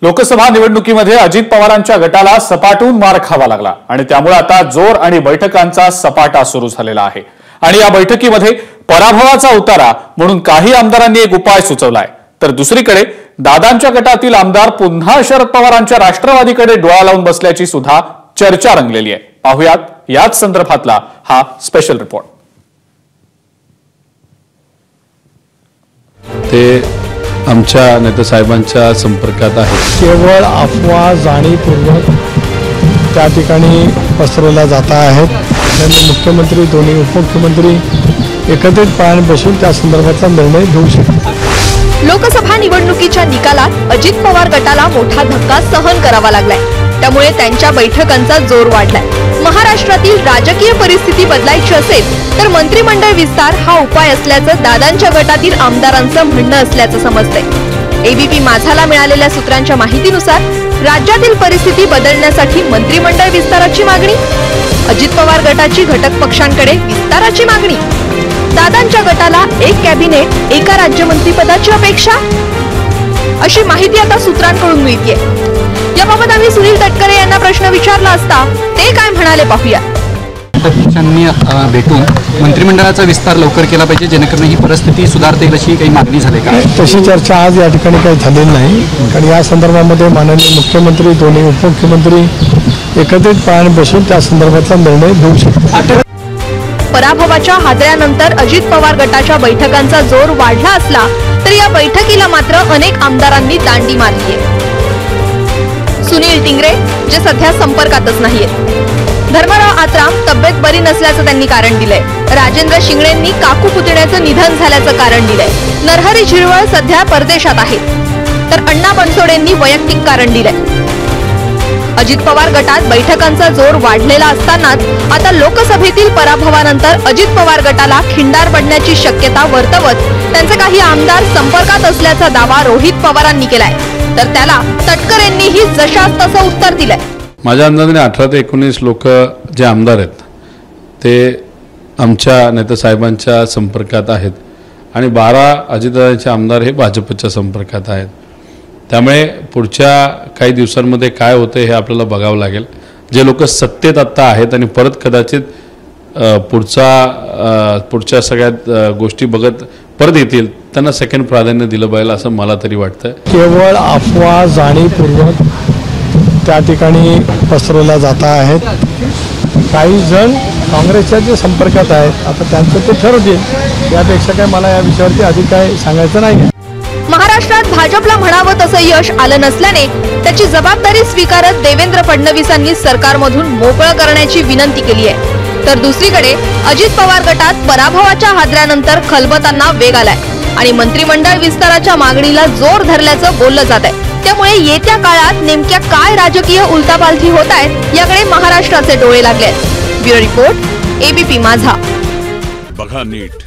लोकसभा निवडणुकीमध्ये अजित पवारांच्या गटाला सपाटून मार खावा लागला आणि त्यामुळे आता जोर आणि बैठकांचा सपाटा सुरू झालेला आहे। आणि या बैठकीमध्ये पराभवाचा उतारा म्हणून काही आमदारांनी एक उपाय सुचवलाय, तर दुसरीकडे दादांच्या गटातील आमदार पुन्हा शरद पवारांच्या राष्ट्रवादीकडे डोळा लावून बसल्याची सुद्धा चर्चा रंगलेली आहे। पाहुयात याच संदर्भातला हा स्पेशल रिपोर्ट। ते आमच्या नेतेसाहेबांच्या संपर्कात आहे। केवळ अफवा जाणीवपूर्वक त्या ठिकाणी पसरवल्या जात आहेत। त्यांनी मुख्यमंत्री दोन्ही उपमुख्यमंत्री एकत्रितपणे बसून त्या संदर्भातला निर्णय घेऊ शकतात। लोकसभा निवडणुकीच्या निकालात अजित पवार गटाला मोठा धक्का सहन करावा लागलाय, त्यामुळे त्यांच्या बैठकांचा जोर वाढलाय। महाराष्ट्रातील राजकीय परिस्थिती बदलायची असेल तर मंत्रिमंडळ विस्तार हा उपाय असल्याचं दादांच्या गटातील आमदारांचं म्हणणं असल्याचं समजतंय। एबीपी माझाला मिळालेल्या सूत्रांच्या माहितीनुसार राज्यातील परिस्थिती बदलण्यासाठी मंत्रिमंडळ विस्ताराची मागणी, अजित पवार गटाची घटक पक्षांकडे विस्ताराची मागणी, दादांच्या गटाला एक कॅबिनेट एका राज्यमंत्रीपदाची अपेक्षा, अशी माहिती आता सूत्रांकडून मिळतेय। याबाबत आम्ही सुनील तटकरे यांना प्रश्न विचारला असता ते काय म्हणाले पाहूया। पक्षांनी भेटून मंत्रिमंडळाचा विस्तार लवकर केला पाहिजे, जेणेकरून ही परिस्थिती सुधारता येईल अशी काही मागणी झाली का? तशी चर्चा आज या ठिकाणी काही झालेली नाही, कारण या संदर्भामध्ये माननीय मुख्यमंत्री दोन्ही उपमुख्यमंत्री एकत्रितपणे बसून त्या संदर्भातला निर्णय घेऊ शकतात। पराभवाच्या हादऱ्यानंतर अजित पवार गटाच्या बैठकांचा जोर वाढला असला तरी या बैठकीला मात्र अनेक आमदारांनी दांडी मारली आहे। सुनील टिंगरे जे सध्या संपर्कातच नाहीयेत, धर्मराव आत्राम तब्येत बरी नसल्याचं त्यांनी कारण दिलंय, राजेंद्र शिंगणेंनी काकू पुतण्याचं निधन झाल्याचं कारण दिलंय, नरहरी झिरवळ सध्या परदेशात आहेत, तर अण्णा बनसोडेंनी वैयक्तिक कारण दिलंय। अजित पवार गटात बैठकांचा जोर वाढलेला असतानाच आता लोकसभेतील पराभवानंतर अजित पवार गटाला खिंडार पडण्याची शक्यता वर्तवत त्यांचे काही आमदार संपर्कात असल्याचा दावा रोहित पवारांनी केलाय, तर त्याला तटकरेंनीही जशास तसं उत्तर दिलंय। माझ्या अंदाजाने 18 ते 19 लोक जे आमदार आहेत ते आमच्या नेतेसाहेबांच्या संपर्कात आहेत आणि 12 अजितदादांचे आमदार हे भाजपच्या संपर्कात आहेत। त्यामुळे पुढच्या काही दिवसांमध्ये काय होते हे आपल्याला बघावं लागेल। जे लोक सत्तेत आत्ता आहेत आणि परत कदाचित पुढच्या सगळ्यात गोष्टी बघत परत येतील, त्यांना सेकंड प्राधान्य दिलं पाहिजे असं मला तरी वाटतं। केवळ अफवा जाणीवपूर्वक त्या ठिकाणी पसरवल्या जात आहेत। काही जण काँग्रेसच्या जे संपर्कात आहेत, आता त्यांचं ते ठरवतील, यापेक्षा काय मला या विषयावरती अधिक काय सांगायचं नाही। महाराष्ट्रात भाजपला म्हणावं तसं यश आलं नसल्याने त्याची जबाबदारी स्वीकारत देवेंद्र फडणवीसांनी सरकारमधून मोकळं करण्याची विनंती केली आहे, तर दुसरीकडे अजित पवार गटात पराभवाच्या हादऱ्यानंतर खलबतांना वेग आलाय आणि मंत्रिमंडळ विस्ताराच्या मागणीला जोर धरल्याचं बोललं जात आहे। त्यामुळे येत्या काळात नेमक्या काय राजकीय उलटापालथी होत आहेत याकडे महाराष्ट्राचे डोळे लागले आहेत। ब्युरो रिपोर्ट, एबीपी माझा। बघा नीट।